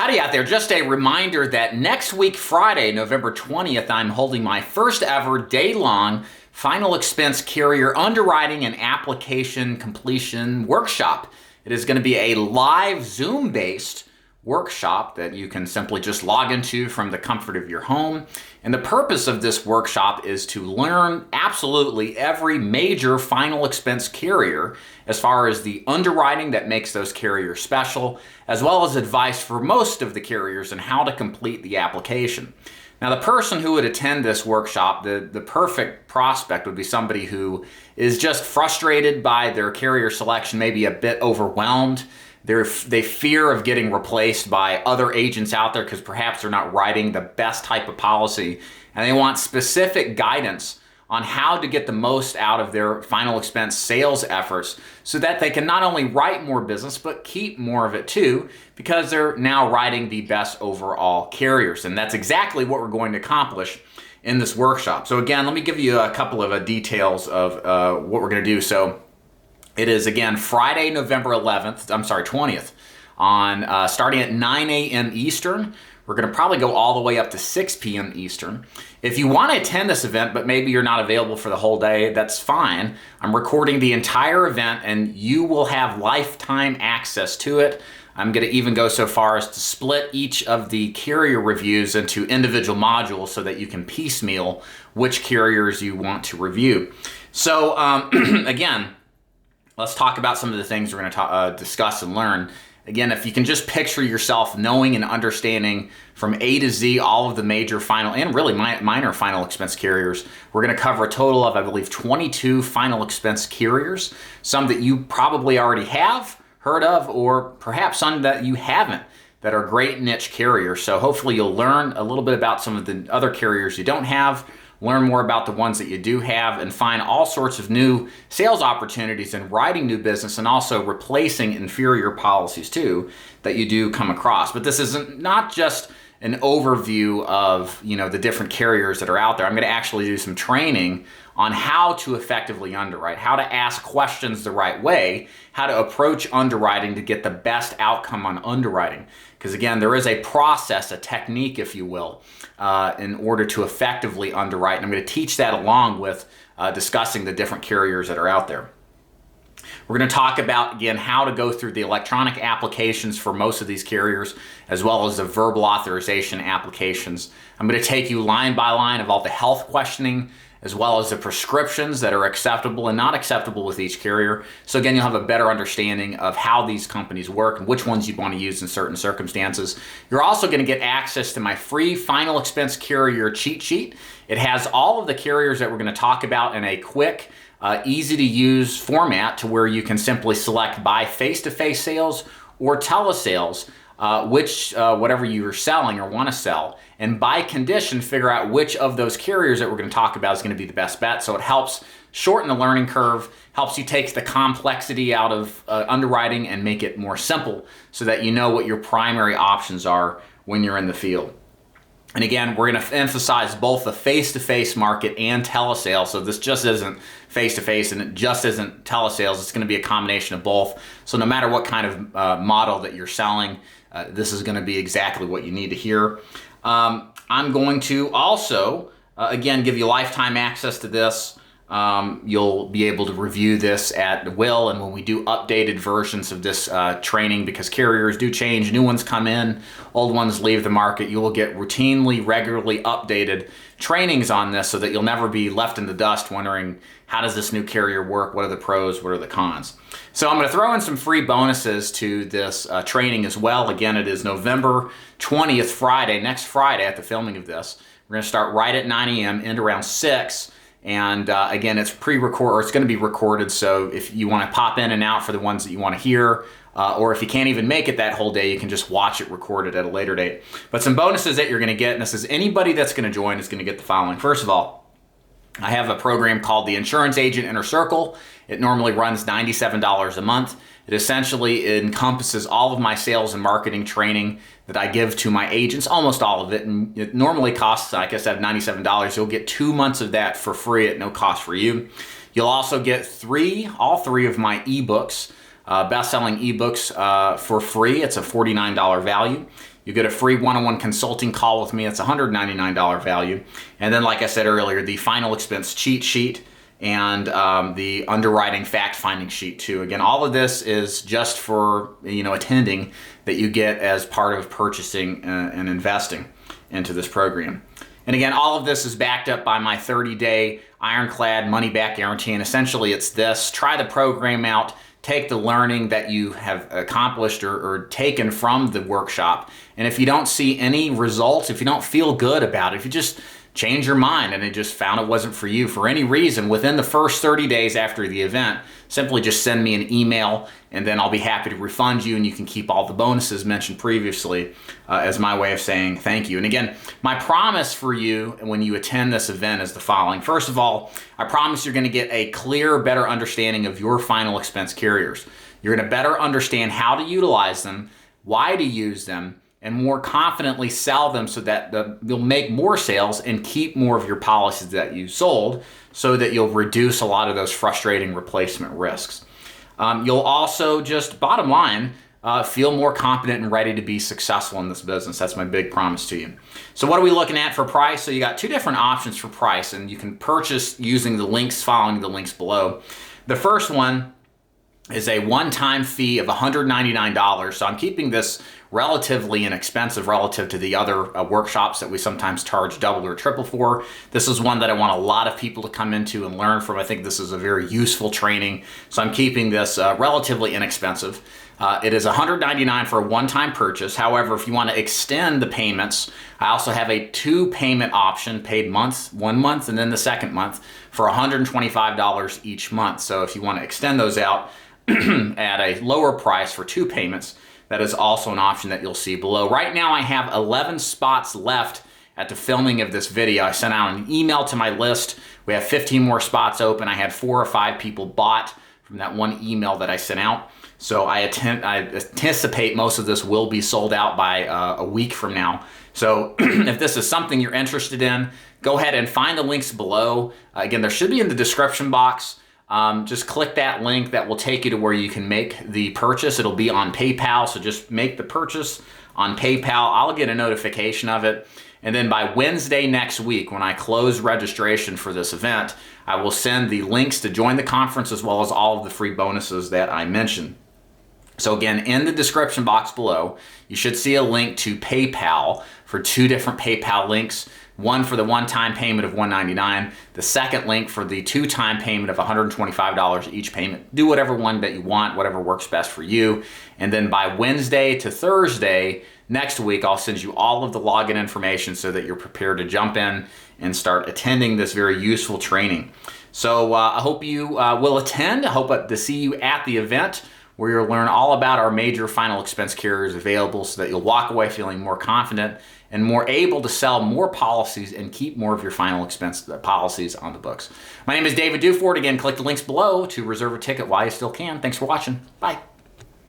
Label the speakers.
Speaker 1: Howdy out there. Just a reminder that next week, Friday, November 20th, I'm holding my first ever day-long final expense carrier underwriting and application completion workshop. It is going to be a live Zoom-based workshop that you can simply just log into from the comfort of your home. And the purpose of this workshop is to learn absolutely every major final expense carrier as far as the underwriting that makes those carriers special, as well as advice for most of the carriers on how to complete the application. Now, the person who would attend this workshop, the perfect prospect would be somebody who is just frustrated by their carrier selection, maybe a bit overwhelmed. They fear of getting replaced by other agents out there because perhaps they're not writing the best type of policy, and they want specific guidance on how to get the most out of their final expense sales efforts so that they can not only write more business but keep more of it too, because they're now writing the best overall carriers. And that's exactly what we're going to accomplish in this workshop. So again, let me give you a couple of details of what we're going to do. So it is, again, Friday, November 20th, on starting at 9 a.m. Eastern. We're going to probably go all the way up to 6 p.m. Eastern. If you want to attend this event, but maybe you're not available for the whole day, that's fine. I'm recording the entire event, and you will have lifetime access to it. I'm going to even go so far as to split each of the carrier reviews into individual modules so that you can piecemeal which carriers you want to review. So, again, let's talk about some of the things we're going to discuss and learn. Again, if you can just picture yourself knowing and understanding from A to Z all of the major final and really minor final expense carriers, we're going to cover a total of, I believe, 22 final expense carriers, some that you probably already have heard of, or perhaps some that you haven't, that are great niche carriers. So hopefully you'll learn a little bit about some of the other carriers you don't have, learn more about the ones that you do have, and find all sorts of new sales opportunities in writing new business and also replacing inferior policies too that you do come across. But this isn't not just an overview of, the different carriers that are out there. I'm going to actually do some training on how to effectively underwrite, how to ask questions the right way, how to approach underwriting to get the best outcome on underwriting. Because again, there is a process, a technique, if you will, in order to effectively underwrite. And I'm going to teach that along with discussing the different carriers that are out there. We're going to talk about, again, how to go through the electronic applications for most of these carriers, as well as the verbal authorization applications. I'm going to take you line by line of all the health questioning, as well as the prescriptions that are acceptable and not acceptable with each carrier. So again, you'll have a better understanding of how these companies work and which ones you'd want to use in certain circumstances. You're also going to get access to my free final expense carrier cheat sheet. It has all of the carriers that we're going to talk about in a quick, easy to use format to where you can simply select buy face-to-face sales or telesales, whatever you're selling or want to sell, and by condition figure out which of those carriers that we're going to talk about is going to be the best bet. So it helps shorten the learning curve, helps you take the complexity out of underwriting and make it more simple so that you know what your primary options are when you're in the field. And again, we're going to emphasize both the face-to-face market and telesales. So this just isn't face-to-face and it just isn't telesales. It's going to be a combination of both. So no matter what kind of model that you're selling, this is going to be exactly what you need to hear. I'm going to also, again, give you lifetime access to this. You'll be able to review this at will, and when we do updated versions of this training, because carriers do change, new ones come in, old ones leave the market, you will get routinely, regularly updated trainings on this so that you'll never be left in the dust wondering, how does this new carrier work? What are the pros? What are the cons? So I'm going to throw in some free bonuses to this training as well. Again, it is November 20th, Friday, next Friday at the filming of this. We're going to start right at 9 a.m., end around 6. And again, it's pre-recorded, or it's going to be recorded, so if you want to pop in and out for the ones that you want to hear, or if you can't even make it that whole day, you can just watch it recorded at a later date. But some bonuses that you're going to get, and this is anybody that's going to join is going to get the following. First of all, I have a program called the Insurance Agent Inner Circle. It normally runs $97 a month. It essentially encompasses all of my sales and marketing training that I give to my agents, almost all of it. And it normally costs, like I said, $97. You'll get 2 months of that for free at no cost for you. You'll also get all three of my ebooks, best-selling ebooks for free. It's a $49 value. You get a free one-on-one consulting call with me. It's $199 value. And then, like I said earlier, the final expense cheat sheet and the underwriting fact-finding sheet too. Again, all of this is just for attending that you get as part of purchasing and investing into this program. And again, all of this is backed up by my 30-day ironclad money-back guarantee. And essentially it's this: try the program out, take the learning that you have accomplished or taken from the workshop. And if you don't see any results, if you don't feel good about it, if you just change your mind and it just found it wasn't for you for any reason within the first 30 days after the event, simply just send me an email and then I'll be happy to refund you, and you can keep all the bonuses mentioned previously as my way of saying thank you. And again, my promise for you when you attend this event is the following. First of all, I promise you're going to get a clear, better understanding of your final expense carriers. You're going to better understand how to utilize them, why to use them, and more confidently sell them so that you'll make more sales and keep more of your policies that you sold, so that you'll reduce a lot of those frustrating replacement risks. You'll also, just bottom line, feel more confident and ready to be successful in this business. That's my big promise to you. So what are we looking at for price? So you got two different options for price, and you can purchase using the links following the links below. The first one is a one-time fee of $199. So I'm keeping this relatively inexpensive relative to the other workshops that we sometimes charge double or triple for. This is one that I want a lot of people to come into and learn from. I think this is a very useful training. So I'm keeping this relatively inexpensive. It is $199 for a one-time purchase. However, if you want to extend the payments, I also have a 2-payment option, paid months, 1 month and then the second month, for $125 each month. So if you want to extend those out at a lower price for 2 payments, that is also an option that you'll see below. Right now I have 11 spots left at the filming of this video. I sent out an email to my list. We have 15 more spots open. I had 4 or 5 people bought from that one email that I sent out. So I anticipate most of this will be sold out by a week from now. So if this is something you're interested in, go ahead and find the links below. Again, there should be in the description box. Just click that link. That will take you to where you can make the purchase. It'll be on PayPal, so just make the purchase on PayPal. I'll get a notification of it. And then by Wednesday next week, when I close registration for this event, I will send the links to join the conference as well as all of the free bonuses that I mentioned. So again, in the description box below, you should see a link to PayPal for 2 different PayPal links. One for the one-time payment of $199, the second link for the 2-time payment of $125 each payment. Do whatever one that you want, whatever works best for you. And then by Wednesday to Thursday next week, I'll send you all of the login information so that you're prepared to jump in and start attending this very useful training. So I hope you will attend. I hope to see you at the event, where you'll learn all about our major final expense carriers available, so that you'll walk away feeling more confident and more able to sell more policies and keep more of your final expense policies on the books. My name is David Duford. Again, click the links below to reserve a ticket while you still can. Thanks for watching. Bye.